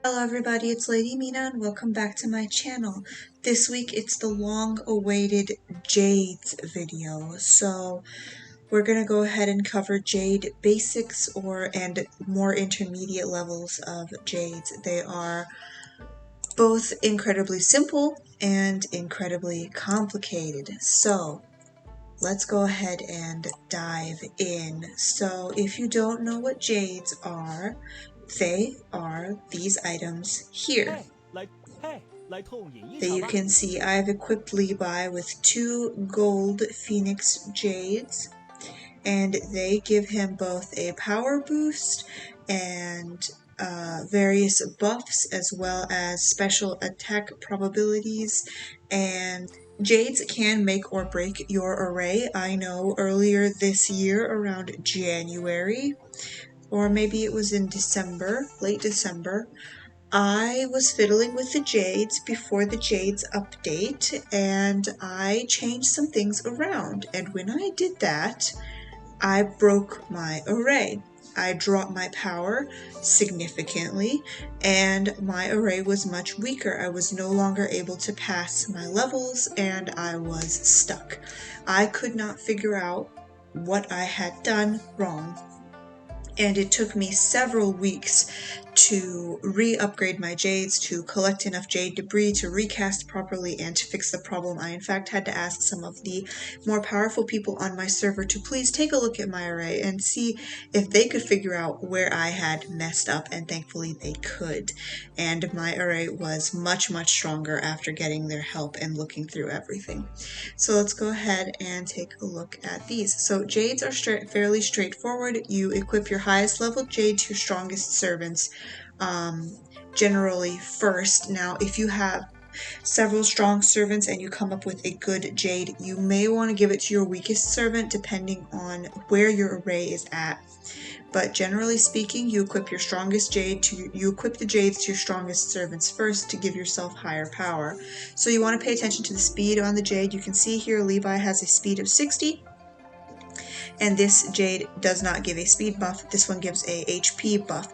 Hello everybody, it's Lady Mina and welcome back to my channel. This week it's the long-awaited Jades video. So we're going to go ahead and cover Jade Basics and more intermediate levels of Jades. They are both incredibly simple and incredibly complicated. So let's go ahead and dive in. So if you don't know what Jades are, they are these items here. That you can see I've equipped Levi with 2 gold Phoenix Jades, and they give him both a power boost and various buffs as well as special attack probabilities. And Jades can make or break your array. I know earlier this year around January, or maybe it was in December, late December, I was fiddling with the Jades before the Jades update, and I changed some things around. And when I did that, I broke my array. I dropped my power significantly, and my array was much weaker. I was no longer able to pass my levels, and I was stuck. I could not figure out what I had done wrong, and it took me several weeks to re-upgrade my Jades, to collect enough Jade debris, to recast properly, and to fix the problem. I in fact had to ask some of the more powerful people on my server to please take a look at my array and see if they could figure out where I had messed up, and thankfully they could. And my array was much stronger after getting their help and looking through everything. So let's go ahead and take a look at these. So Jades are fairly straightforward. You equip your highest level Jade to your strongest servants generally first. Now if you have several strong servants and you come up with a good Jade, you may want to give it to your weakest servant depending on where your array is at. But generally speaking, you equip your strongest Jade you equip the Jades to your strongest servants first to give yourself higher power. So you want to pay attention to the speed on the Jade. You can see here Levi has a speed of 60. And this Jade does not give a speed buff. This one gives a HP buff.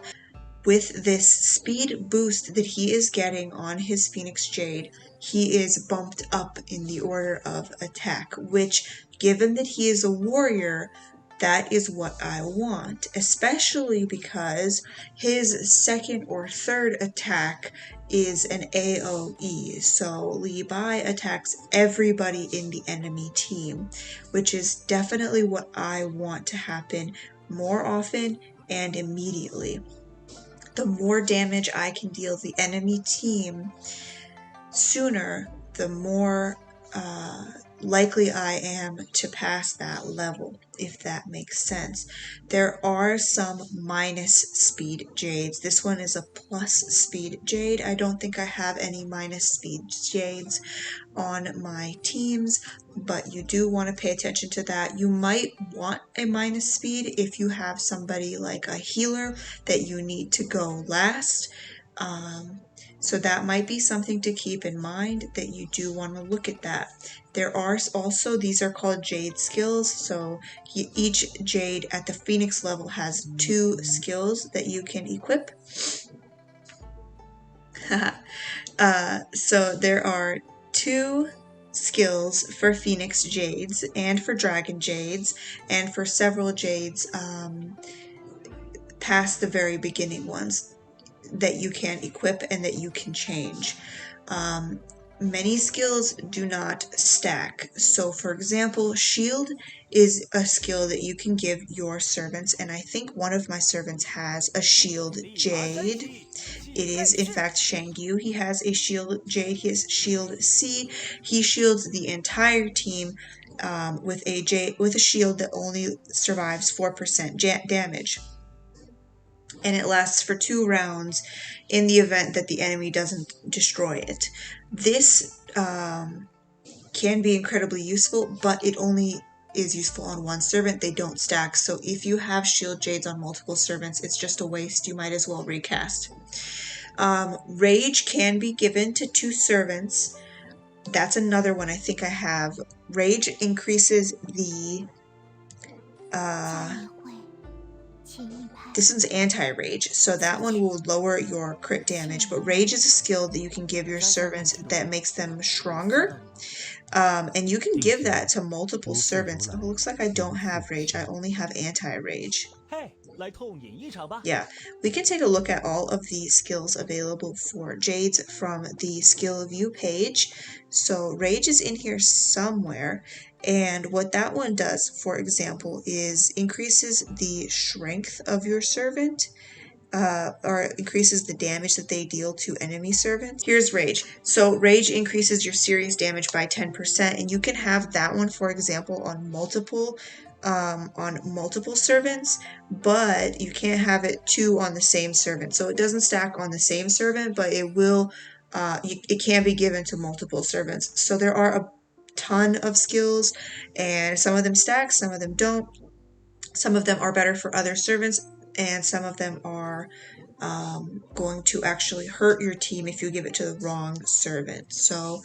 With this speed boost that he is getting on his Phoenix Jade, he is bumped up in the order of attack, which, given that he is a warrior, that is what I want, especially because his second or third attack is an AoE, so Levi attacks everybody in the enemy team, which is definitely what I want to happen more often and immediately. The more damage I can deal the enemy team sooner, the more likely I am to pass that level, if that makes sense. There are some minus speed Jades. This one is a plus speed Jade. I don't think I have any minus speed Jades on my teams, but you do want to pay attention to that. You might want a minus speed if you have somebody like a healer that you need to go last. So that might be something to keep in mind, that you do want to look at that. There are also, these are called Jade skills, so each Jade at the Phoenix level has 2 skills that you can equip. So there are 2 skills for Phoenix Jades and for Dragon Jades and for several Jades past the very beginning ones that you can equip and that you can change. Many skills do not stack. So for example, shield is a skill that you can give your servants, and I think one of my servants has a shield Jade. It is in fact Shangyu. He has a shield Jade. He has shield C. He shields the entire team with a shield that only survives 4% damage, and it lasts for 2 rounds in the event that the enemy doesn't destroy it. This can be incredibly useful, but it only is useful on one servant. They don't stack, so if you have shield Jades on multiple servants, it's just a waste. You might as well recast. Rage can be given to 2 servants. That's another one I think I have. Rage increases the This one's anti-rage, so that one will lower your crit damage, but rage is a skill that you can give your servants that makes them stronger. And you can give that to multiple servants. Oh, looks like I don't have rage. I only have anti-rage. Yeah, we can take a look at all of the skills available for Jades from the skill view page. So rage is in here somewhere, and what that one does, for example, is increases the strength of your servant. Or increases the damage that they deal to enemy servants. Here's Rage. So Rage increases your serious damage by 10%, and you can have that one, for example, on multiple servants, but you can't have it two on the same servant. So it doesn't stack on the same servant, but it will. It can be given to multiple servants. So there are a ton of skills, and some of them stack, some of them don't. Some of them are better for other servants, and some of them are going to actually hurt your team if you give it to the wrong servant. So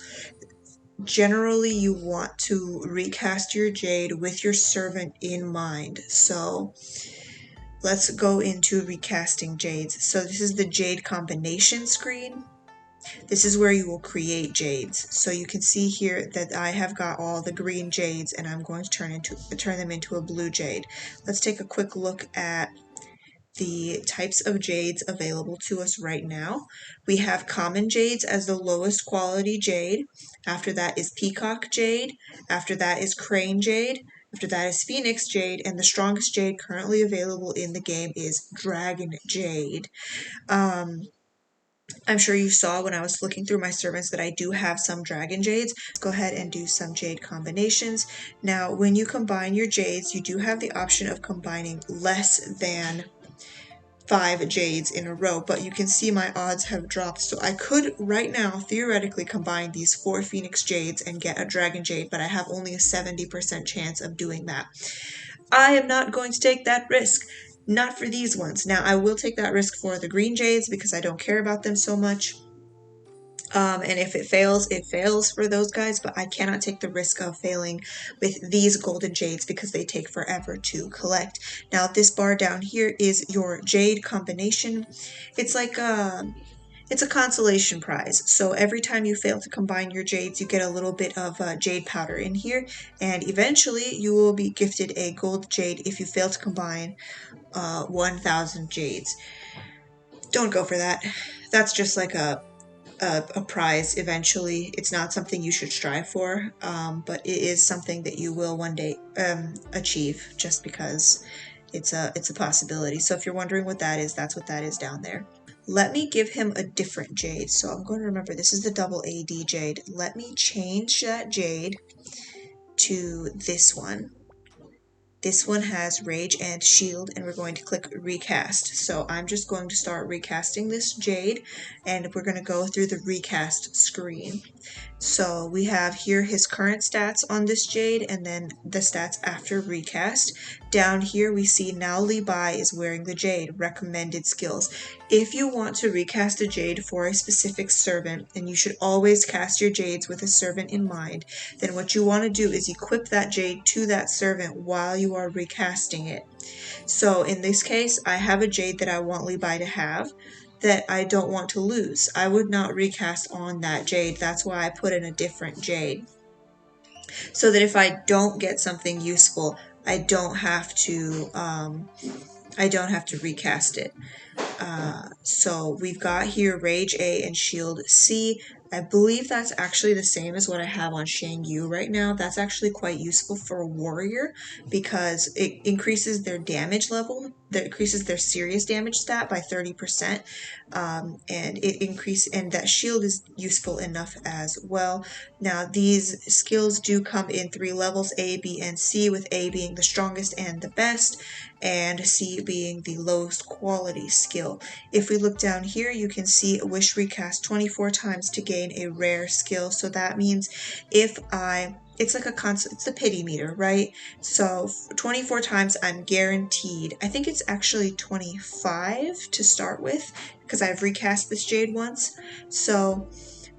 generally you want to recast your Jade with your servant in mind. So let's go into recasting Jades. So this is the Jade combination screen. This is where you will create Jades. So you can see here that I have got all the green Jades, and I'm going to turn them into a blue Jade. Let's take a quick look at the types of Jades available to us right now. We have common Jades as the lowest quality Jade. After that is Peacock Jade. After that is Crane Jade. After that is Phoenix Jade. And the strongest Jade currently available in the game is Dragon Jade. I'm sure you saw when I was looking through my servants that I do have some Dragon Jades. Go ahead and do some Jade combinations. Now, when you combine your Jades, you do have the option of combining less than 5 Jades in a row, but you can see my odds have dropped. So I could right now theoretically combine these 4 Phoenix Jades and get a Dragon Jade, but I have only a 70% chance of doing that. I am not going to take that risk. Not for these ones. Now, I will take that risk for the green Jades because I don't care about them so much. And if it fails for those guys, but I cannot take the risk of failing with these golden Jades because they take forever to collect. Now, this bar down here is your Jade combination. It's like it's a consolation prize. So every time you fail to combine your Jades, you get a little bit of Jade powder in here, and eventually you will be gifted a gold Jade if you fail to combine 1,000 Jades. Don't go for that. That's just like a prize eventually. It's not something you should strive for, but it is something that you will one day achieve, just because it's a possibility. So if you're wondering what that is, that's what that is down there. Let me give him a different Jade. So I'm going to remember this is the double AD Jade. Let me change that Jade to this one. This one has Rage and Shield, and we're going to click Recast. So I'm just going to start recasting this Jade, and we're going to go through the recast screen. So we have here his current stats on this Jade, and then the stats after recast. Down here we see now Levi is wearing the Jade, recommended skills. If you want to recast a Jade for a specific servant, and you should always cast your Jades with a servant in mind, then what you want to do is equip that Jade to that servant while you are recasting it. So in this case, I have a Jade that I want Levi to have that I don't want to lose. I would not recast on that Jade. That's why I put in a different Jade. So that if I don't get something useful, I don't have to recast it. So we've got here Rage A and Shield C. I believe that's actually the same as what I have on Shang Yu right now. That's actually quite useful for a warrior because it increases their damage level, that increases their serious damage stat by 30%, and that shield is useful enough as well. Now these skills do come in 3 levels, A, B, and C, with A being the strongest and the best, and C being the lowest quality skill. If we look down here, you can see wish recast 24 times to gain a rare skill. So that means if it's like it's the pity meter, right? So 24 times I'm guaranteed, I think it's actually 25 to start with because I've recast this Jade once. So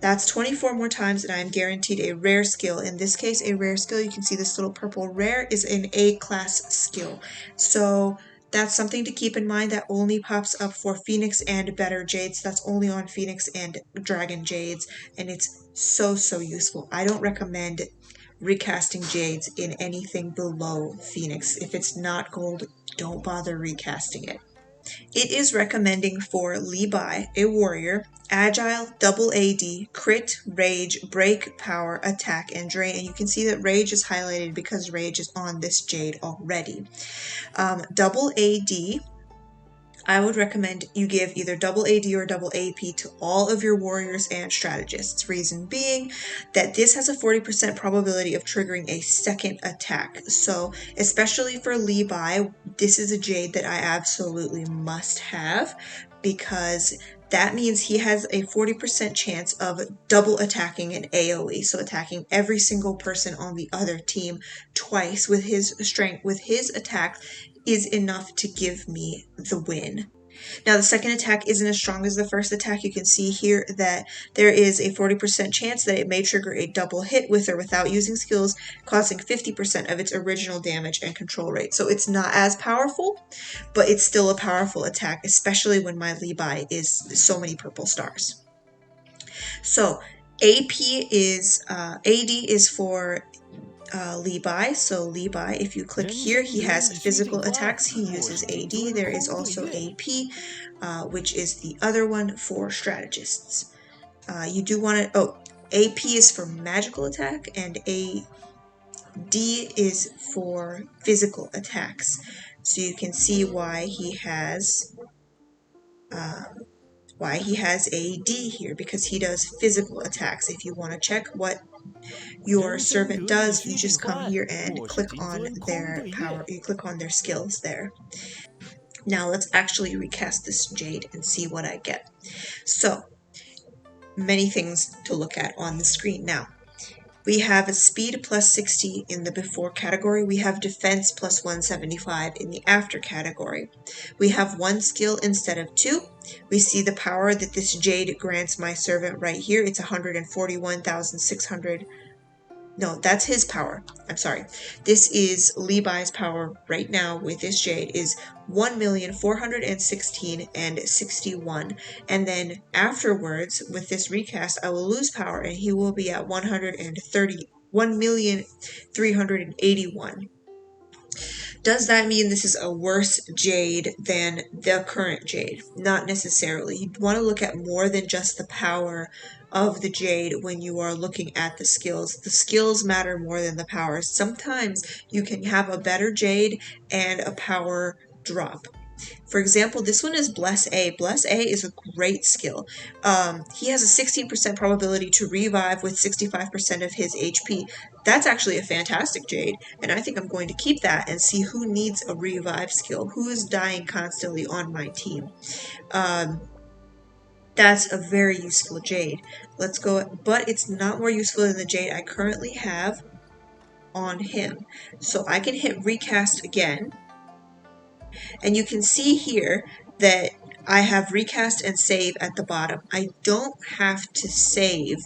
that's 24 more times and I'm guaranteed a rare skill. In this case, a rare skill, you can see this little purple rare is an A class skill. So That's something to keep in mind. That only pops up for Phoenix and better Jades. That's only on Phoenix and Dragon Jades, and it's so useful. I don't recommend recasting Jades in anything below Phoenix. If it's not gold, don't bother recasting it. It is recommending for Levi, a warrior, agile, double AD, crit, rage, break, power, attack, and drain. And you can see that rage is highlighted because rage is on this Jade already. Double AD, I would recommend you give either double AD or double AP to all of your warriors and strategists. Reason being that this has a 40% probability of triggering a second attack. So especially for Levi, this is a Jade that I absolutely must have, because that means he has a 40% chance of double attacking an AoE, so attacking every single person on the other team twice with his strength, with his attack is enough to give me the win. Now, the second attack isn't as strong as the first attack. You can see here that there is a 40% chance that it may trigger a double hit with or without using skills, causing 50% of its original damage and control rate. So it's not as powerful, but it's still a powerful attack, especially when my Levi is so many purple stars. So AP is, AD is for Levi. So Levi, if you click here, he has physical attacks. He uses AD. There is also AP, which is the other one for strategists. You do want to, AP is for magical attack and AD is for physical attacks. So you can see why he has AD here, because he does physical attacks. If you want to check what your servant does, you just come here and click on their power, you click on their skills there. Now let's actually recast this Jade and see what I get. So many things to look at on the screen. Now we have a speed plus 60 in the before category. We have defense plus 175 in the after category. We have one skill instead of two. We see the power that this Jade grants my servant right here. It's 141,600. No, that's his power. I'm sorry. This is Levi's power right now with this Jade is 1,416,061. And then afterwards, with this recast, I will lose power and he will be at 1,381,000. Does that mean this is a worse Jade than the current Jade? Not necessarily. You want to look at more than just the power of the Jade when you are looking at the skills. The skills matter more than the powers. Sometimes you can have a better Jade and a power drop. For example, this one is Bless A. Bless A is a great skill. He has a 16% probability to revive with 65% of his HP. That's actually a fantastic Jade, and I think I'm going to keep that and see who needs a revive skill, who is dying constantly on my team. That's a very useful Jade. Let's go, but it's not more useful than the Jade I currently have on him. So I can hit recast again. And you can see here that I have recast and save at the bottom. I don't have to save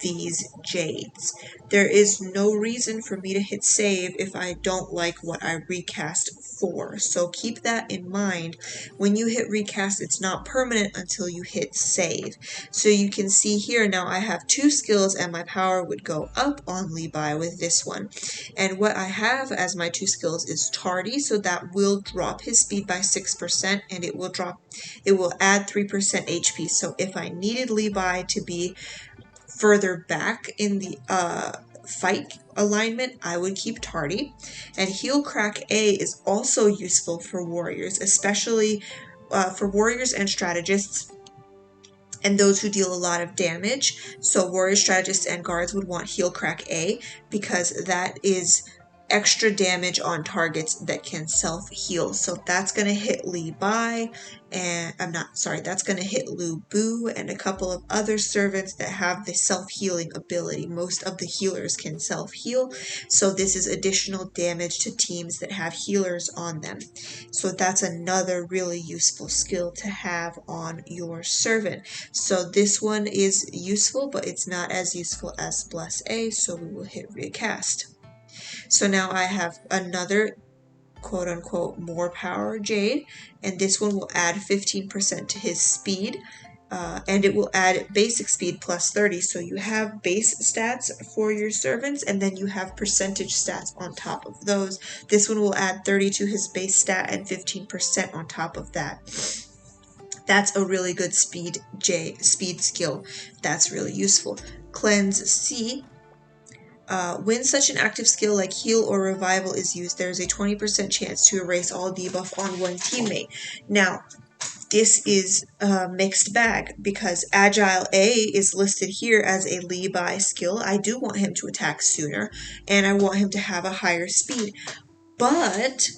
these Jades. There is no reason for me to hit save if I don't like what I recast for. So keep that in mind. When you hit recast, it's not permanent until you hit save. So you can see here now I have two skills and my power would go up on Levi with this one. And what I have as my two skills is tardy, so that will drop his speed by 6% and it will add 3% HP. So if I needed Levi to be further back in the fight alignment, I would keep tardy. And heal crack A is also useful for warriors, especially for warriors and strategists and those who deal a lot of damage. So warriors, strategists, and guards would want heal crack A because that is extra damage on targets that can self-heal. So that's going to hit Levi, and that's going to hit Lu Bu and a couple of other servants that have the self-healing ability. Most of the healers can self-heal, so this is additional damage to teams that have healers on them. So that's another really useful skill to have on your servant. So this one is useful, but it's not as useful as Bless A, so we will hit recast. So now I have another quote-unquote more power Jade, and this one will add 15% to his speed, and it will add basic speed plus 30, so you have base stats for your servants, and then you have percentage stats on top of those. This one will add 30 to his base stat and 15% on top of that. That's a really good speed skill. That's really useful. Cleanse C. When such an active skill like heal or revival is used, there is a 20% chance to erase all debuff on one teammate. Now, this is a mixed bag because Agile A is listed here as a Levi skill. I do want him to attack sooner, and I want him to have a higher speed, but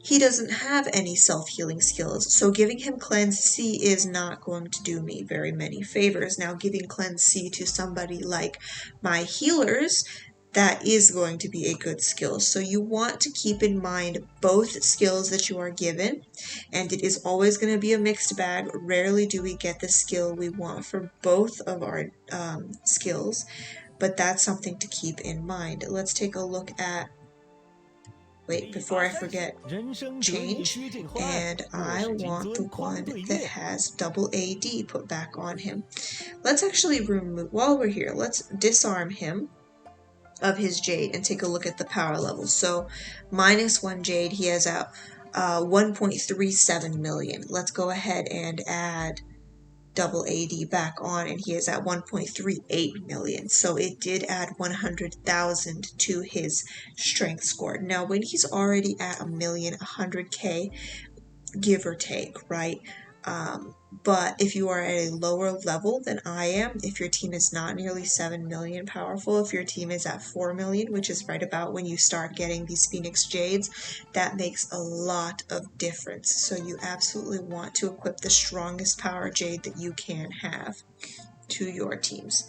he doesn't have any self-healing skills, so giving him Cleanse C is not going to do me very many favors. Now, giving Cleanse C to somebody like my healers, that is going to be a good skill. So you want to keep in mind both skills that you are given, and it is always going to be a mixed bag. Rarely do we get the skill we want for both of our skills, but that's something to keep in mind. Let's take a look at, before I forget, change, and I want the one that has double AD put back on him. Let's actually remove, while we're here, let's disarm him of his Jade and take a look at the power levels. So -1 Jade, he has a 1.37 million. Let's go ahead and add double AD back on, and he is at 1.38 million. So it did add 100,000 to his strength score. Now, when he's already at a million, 100k, give or take, right? But if you are at a lower level than I am, if your team is not nearly 7 million powerful, if your team is at 4 million, which is right about when you start getting these Phoenix Jades, that makes a lot of difference. So you absolutely want to equip the strongest power Jade that you can have to your teams.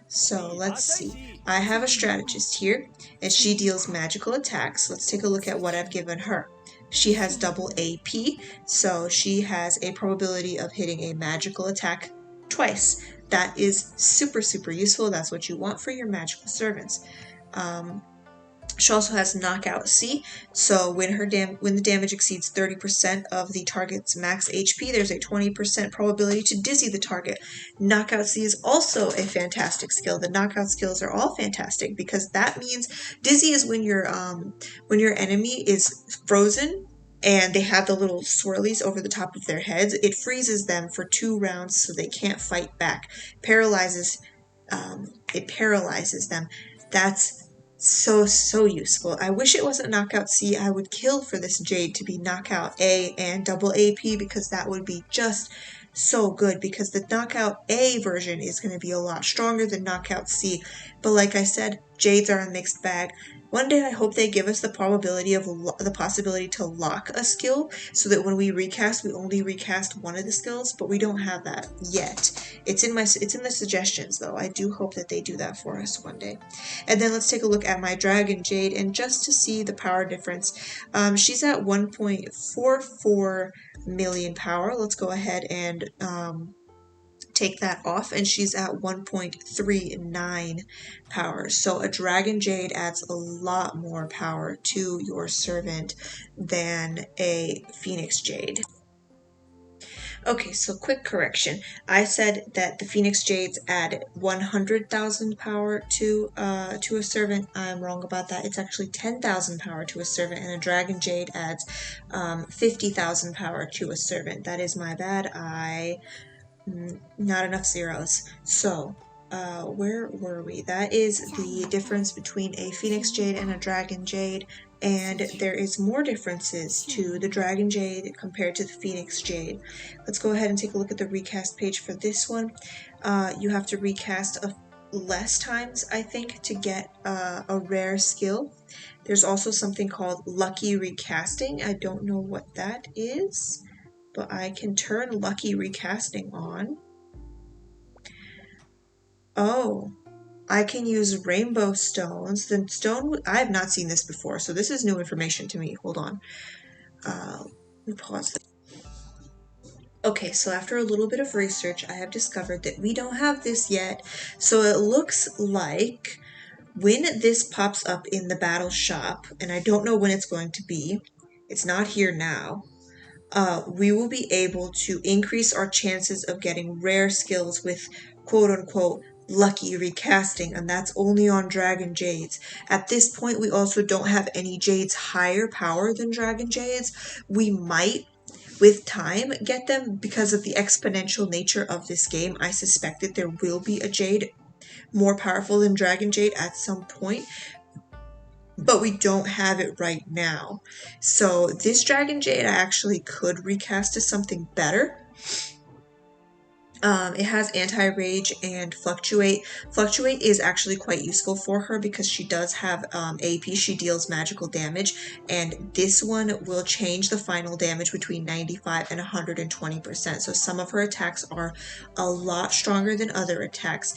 So let's see. I have a strategist here, and she deals magical attacks. Let's take a look at what I've given her. She has double AP, so she has a probability of hitting a magical attack twice. That is super, super useful. That's what you want for your magical servants. She also has Knockout C, so when the damage exceeds 30% of the target's max HP, there's a 20% probability to dizzy the target. Knockout C is also a fantastic skill. The knockout skills are all fantastic because that means dizzy is when your enemy is frozen and they have the little swirlies over the top of their heads. It freezes them for 2 rounds so they can't fight back. It paralyzes them. That's so useful. I wish it wasn't Knockout C. I would kill for this Jade to be Knockout A and double AP because that would be just so good, because the Knockout A version is going to be a lot stronger than Knockout C. But like I said, Jades are a mixed bag. One day I hope they give us the possibility to lock a skill so that when we recast, we only recast one of the skills, but we don't have that yet. It's in the suggestions though. I do hope that they do that for us one day. And then let's take a look at my Dragon Jade, and just to see the power difference, she's at 1.44 million power. Let's go ahead and take that off, and she's at 1.39 power. So a Dragon Jade adds a lot more power to your servant than a Phoenix Jade. Okay, so quick correction. I said that the Phoenix Jades add 100,000 power to a servant. I'm wrong about that. It's actually 10,000 power to a servant, and a Dragon Jade adds 50,000 power to a servant. That is my bad. Not enough zeros. So, where were we? That is the difference between a Phoenix Jade and a Dragon Jade, and there is more differences to the Dragon Jade compared to the Phoenix Jade. Let's go ahead and take a look at the recast page for this one. You have to recast less times, I think, to get a rare skill. There's also something called Lucky Recasting. I don't know what that is, but I can turn Lucky Recasting on. Oh, I can use rainbow stones. The stone, I have not seen this before, so this is new information to me. Hold on. Let me pause this. Okay, so after a little bit of research, I have discovered that we don't have this yet. So it looks like when this pops up in the battle shop, and I don't know when it's going to be, it's not here now, we will be able to increase our chances of getting rare skills with quote unquote lucky recasting, and that's only on Dragon Jades. At this point, we also don't have any Jades higher power than Dragon Jades. We might, with time, get them because of the exponential nature of this game. I suspect that there will be a Jade more powerful than Dragon Jade at some point, but we don't have it right now. So this Dragon Jade I actually could recast as something better. It has anti-rage and fluctuate. Fluctuate is actually quite useful for her because she does have AP. She deals magical damage, and this one will change the final damage between 95 and 120%. So some of her attacks are a lot stronger than other attacks.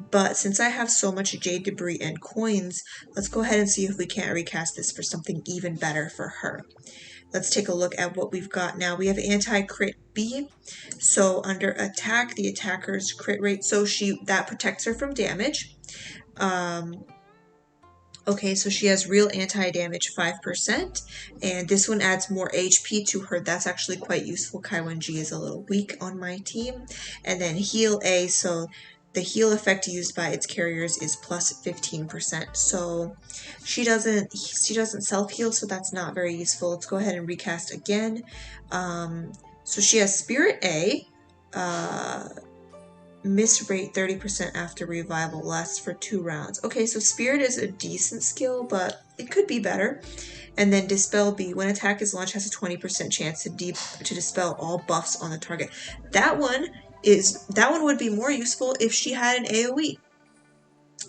But since I have so much Jade Debris and coins, let's go ahead and see if we can't recast this for something even better for her. Let's take a look at what we've got now. We have anti-crit B. So under attack, the attacker's crit rate, so that protects her from damage. Okay, so she has real anti-damage 5%, and this one adds more HP to her. That's actually quite useful. Kaiwen G is a little weak on my team. And then heal A, so the heal effect used by its carriers is plus 15%. So she doesn't self-heal, so that's not very useful. Let's go ahead and recast again. So she has Spirit A, miss rate 30% after revival, lasts for 2 rounds. Okay, so Spirit is a decent skill, but it could be better. And then Dispel B, when attack is launched, has a 20% chance to dispel all buffs on the target. That one would be more useful if she had an AoE.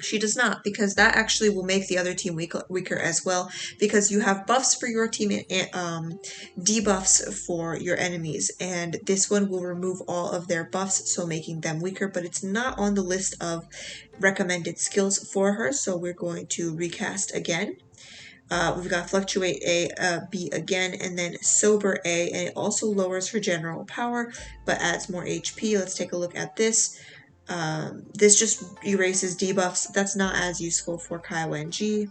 She does not, because that actually will make the other team weaker as well, because you have buffs for your team and debuffs for your enemies, and this one will remove all of their buffs, so making them weaker, but it's not on the list of recommended skills for her, so we're going to recast again. We've got Fluctuate A, B again, and then Sober A, and it also lowers her general power, but adds more HP. Let's take a look at this. This just erases debuffs. That's not as useful for Kaiwen G.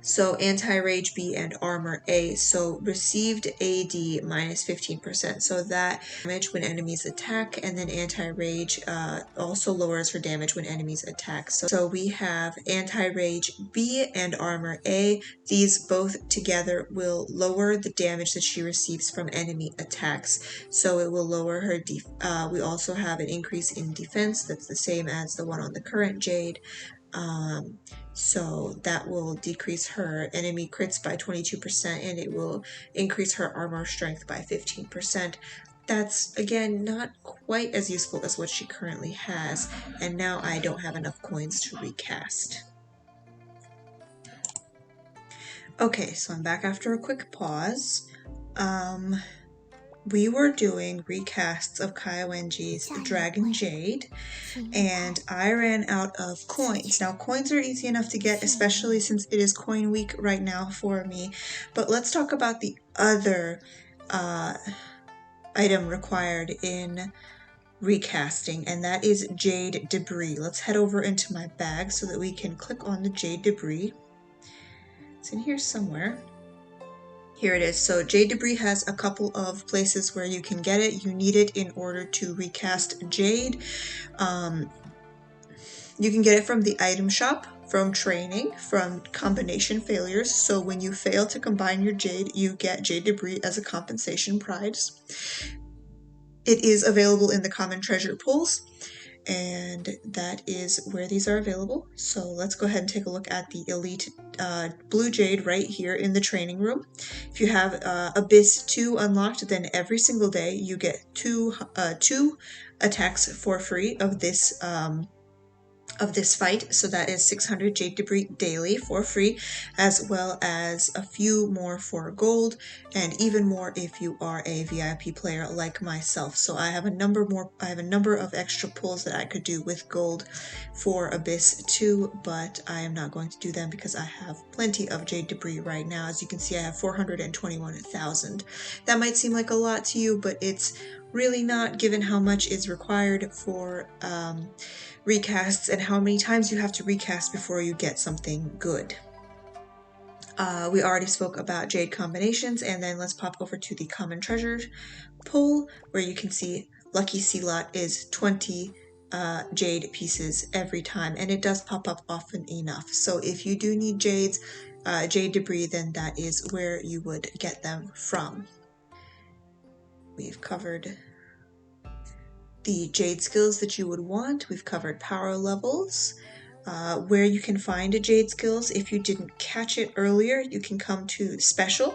So anti-rage B and armor A. So received AD minus 15%. So that damage when enemies attack, and then anti-rage also lowers her damage when enemies attack. So we have anti-rage B and armor A. These both together will lower the damage that she receives from enemy attacks. So it will lower her we also have an increase in defense that's the same as the one on the current Jade. So that will decrease her enemy crits by 22%, and it will increase her armor strength by 15%. That's, again, not quite as useful as what she currently has, and now I don't have enough coins to recast. Okay, so I'm back after a quick pause. We were doing recasts of Kaiwen G's Dragon Jade, and I ran out of coins. Now, coins are easy enough to get, especially since it is coin week right now for me, but let's talk about the other item required in recasting, and that is Jade Debris. Let's head over into my bag so that we can click on the Jade Debris. It's in here somewhere. Here it is. So Jade Debris has a couple of places where you can get it. You need it in order to recast Jade. You can get it from the item shop, from training, from combination failures. So when you fail to combine your Jade, you get Jade Debris as a compensation prize. It is available in the common treasure pools, and that is where these are available. So let's go ahead and take a look at the elite blue Jade right here in the training room. If you have Abyss 2 unlocked, then every single day you get two attacks for free of this fight. So that is 600 Jade Debris daily for free, as well as a few more for gold, and even more if you are a VIP player like myself. So I have a number of extra pulls that I could do with gold for Abyss 2, but I am not going to do them because I have plenty of Jade Debris right now. As you can see, I have 421,000. That might seem like a lot to you, but it's really not, given how much is required for recasts and how many times you have to recast before you get something good. We already spoke about jade combinations, and then let's pop over to the common treasures pull, where you can see lucky sea lot is 20 jade pieces every time, and it does pop up often enough. So if you do need jades, jade debris, then that is where you would get them from. We've covered the jade skills that you would want. We've covered power levels. Where you can find a jade skills. If you didn't catch it earlier, you can come to special,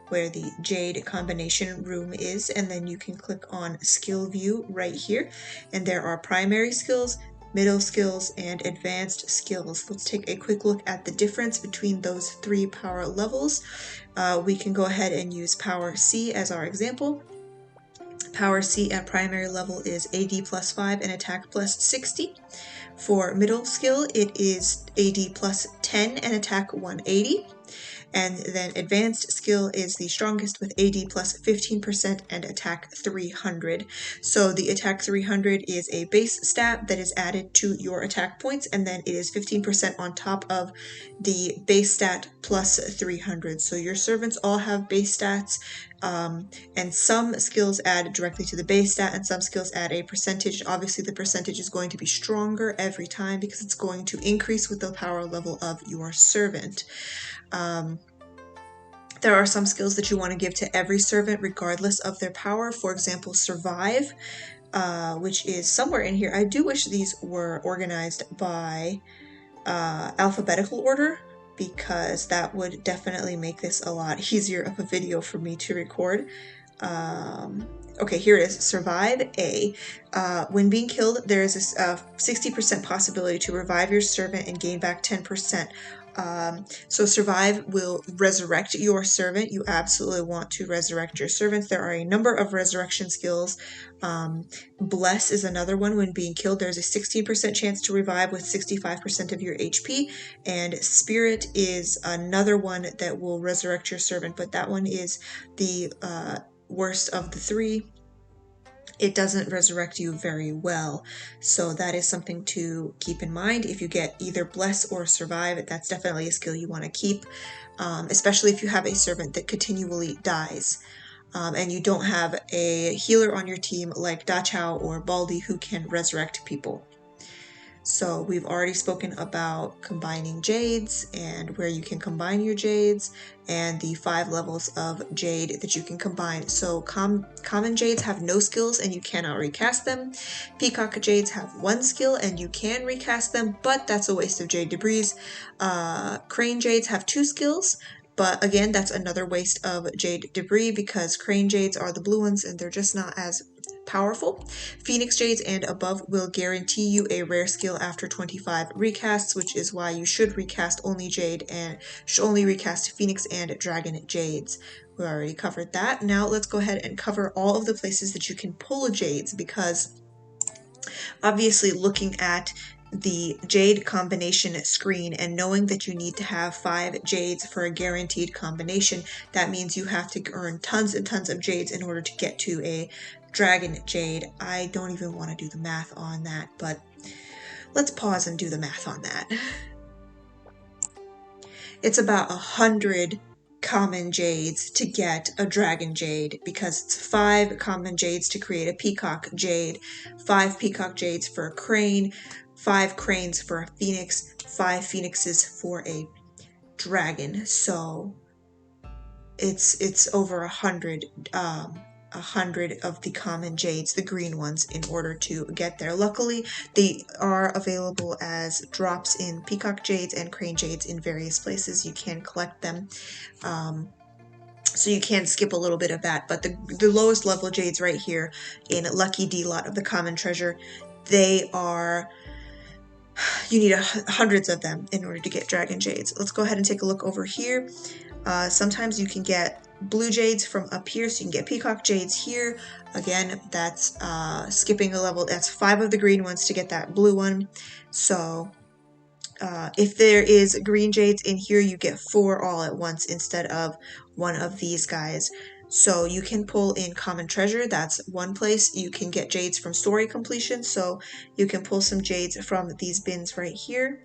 where the jade combination room is, and then you can click on skill view right here, and there are primary skills, middle skills, and advanced skills. Let's take a quick look at the difference between those 3 power levels. We can go ahead and use power C as our example. Power C at primary level is AD plus 5 and attack plus 60. For middle skill, it is AD plus 10 and attack 180. And then advanced skill is the strongest with AD plus 15% and attack 300. So the attack 300 is a base stat that is added to your attack points, and then it is 15% on top of the base stat plus 300. So your servants all have base stats, and some skills add directly to the base stat, and some skills add a percentage. Obviously, the percentage is going to be stronger every time because it's going to increase with the power level of your servant. There are some skills that you want to give to every servant regardless of their power. For example, survive, which is somewhere in here. I do wish these were organized by alphabetical order, because that would definitely make this a lot easier of a video for me to record. Okay, here it is. Survive A. When being killed, there is a 60% possibility to revive your servant and gain back 10%. So survive will resurrect your servant. You absolutely want to resurrect your servants. There are a number of resurrection skills. Bless is another one. When being killed, there's a 16% chance to revive with 65% of your HP. And spirit is another one that will resurrect your servant, but that one is the worst of the 3. It doesn't resurrect you very well, so that is something to keep in mind. If you get either bless or survive, that's definitely a skill you want to keep, especially if you have a servant that continually dies, and you don't have a healer on your team like Dachau or Baldi who can resurrect people. So we've already spoken about combining jades and where you can combine your jades, and the 5 levels of jade that you can combine. So common jades have no skills and you cannot recast them. Peacock jades have 1 skill and you can recast them, but that's a waste of jade debris. Crane jades have 2 skills, but again, that's another waste of jade debris because crane jades are the blue ones and they're just not as powerful. Phoenix jades and above will guarantee you a rare skill after 25 recasts, which is why you should recast only jade and should only recast phoenix and dragon jades. We already covered that. Now let's go ahead and cover all of the places that you can pull jades, because obviously looking at the jade combination screen and knowing that you need to have 5 jades for a guaranteed combination, that means you have to earn tons and tons of jades in order to get to a dragon jade. I don't even want to do the math on that, but let's pause and do the math on that. It's about 100 common jades to get a dragon jade, because it's 5 common jades to create a peacock jade, 5 peacock jades for a crane, 5 cranes for a phoenix, 5 phoenixes for a dragon. So it's over 100 of the common jades, the green ones, in order to get there. Luckily, they are available as drops in peacock jades and crane jades in various places. You can collect them. So you can skip a little bit of that, but the lowest level jades right here in Lucky D lot of the common treasure, they are, you need hundreds of them in order to get dragon jades. Let's go ahead and take a look over here. Sometimes you can get blue jades from up here, so you can get peacock jades here. Again, that's skipping a level. That's 5 of the green ones to get that blue one. So if there is green jades in here, you get 4 all at once instead of 1 of these guys. So you can pull in common treasure. That's one place. You can get jades from story completion, so you can pull some jades from these bins right here.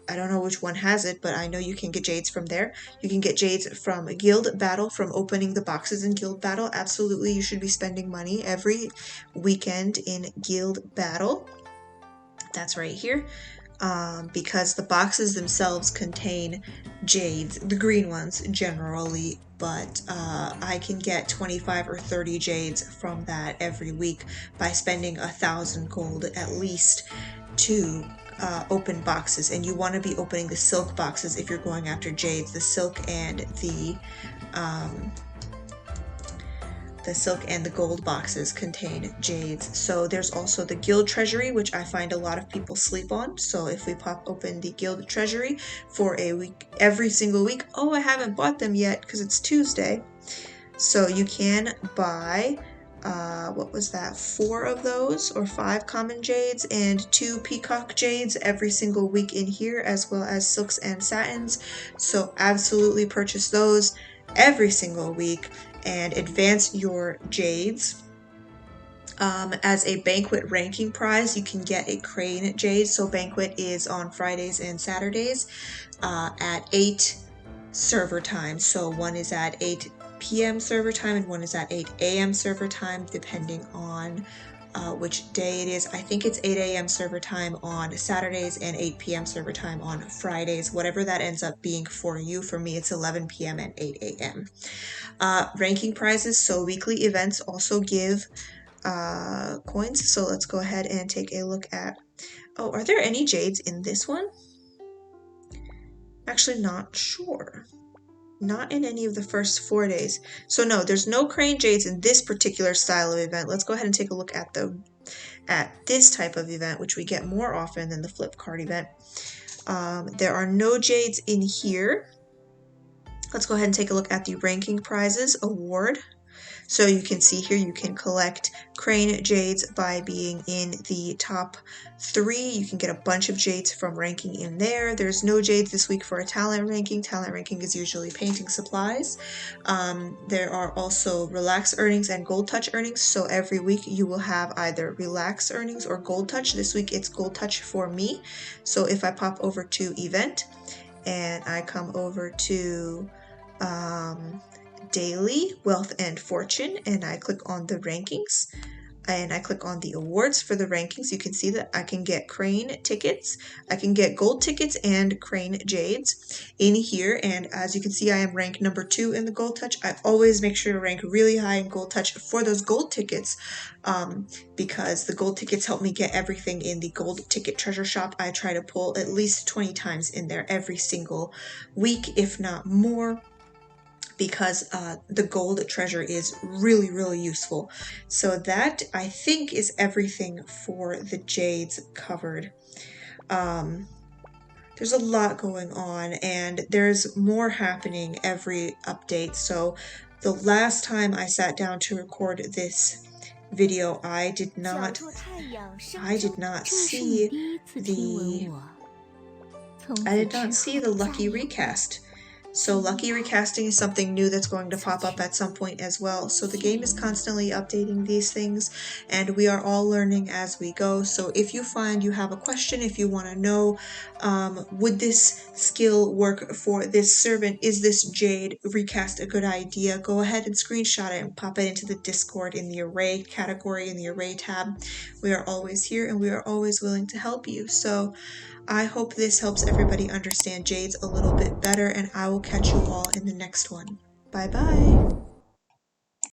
I don't know which one has it, but I know you can get jades from there. You can get jades from Guild Battle, from opening the boxes in Guild Battle. Absolutely, you should be spending money every weekend in Guild Battle. That's right here. Because the boxes themselves contain jades, the green ones generally, but I can get 25 or 30 jades from that every week by spending 1,000 gold at least to open boxes. And you want to be opening the silk boxes if you're going after jades, the silk and the gold boxes contain jades. So there's also the guild treasury, which I find a lot of people sleep on. So if we pop open the guild treasury for a week, every single week, oh, I haven't bought them yet because it's Tuesday. So you can buy, what was that, 4 of those or 5 common jades and 2 peacock jades every single week in here, as well as silks and satins. So absolutely purchase those every single week and advance your jades. As a banquet ranking prize, you can get a crane jade. So banquet is on Fridays and Saturdays at 8 server time. So one is at 8 p.m. server time and one is at 8 a.m. server time, depending on which day it is. I think it's 8 a.m. server time on Saturdays and 8 p.m. server time on Fridays, whatever that ends up being for you. For me, it's 11 p.m. and 8 a.m. Ranking prizes, so weekly events also give coins. So let's go ahead and take a look at, oh, are there any jades in this one? Actually, not sure. Not in any of the first 4 days. So no, there's no crane jades in this particular style of event. Let's go ahead and take a look at this type of event, which we get more often than the flip card event. There are no jades in here. Let's go ahead and take a look at the ranking prizes award. So you can see here you can collect crane jades by being in the top 3. You can get a bunch of jades from ranking in there. There's no jades this week for a talent ranking. Talent ranking is usually painting supplies. There are also relax earnings and gold touch earnings. So every week you will have either relax earnings or gold touch. This week it's gold touch for me. So if I pop over to event and I come over to daily wealth and fortune and I click on the rankings and I click on the awards for the rankings, you can see that I can get crane tickets, I can get gold tickets and crane jades in here. And as you can see, I am ranked number 2 in the gold touch. I always make sure to rank really high in gold touch for those gold tickets because the gold tickets help me get everything in the gold ticket treasure shop. I try to pull at least 20 times in there every single week, if not more, because the gold treasure is really, really useful. So that, I think, is everything for the jades covered. There's a lot going on and there's more happening every update. So the last time I sat down to record this video, I did not see the lucky recast. So lucky recasting is something new that's going to pop up at some point as well. So the game is constantly updating these things and we are all learning as we go. So if you find you have a question, if you want to know, would this skill work for this servant? Is this Jade recast a good idea? Go ahead and screenshot it and pop it into the Discord in the array category, in the array tab. We are always here and we are always willing to help you. So I hope this helps everybody understand jades a little bit better, and I will catch you all in the next one. Bye bye!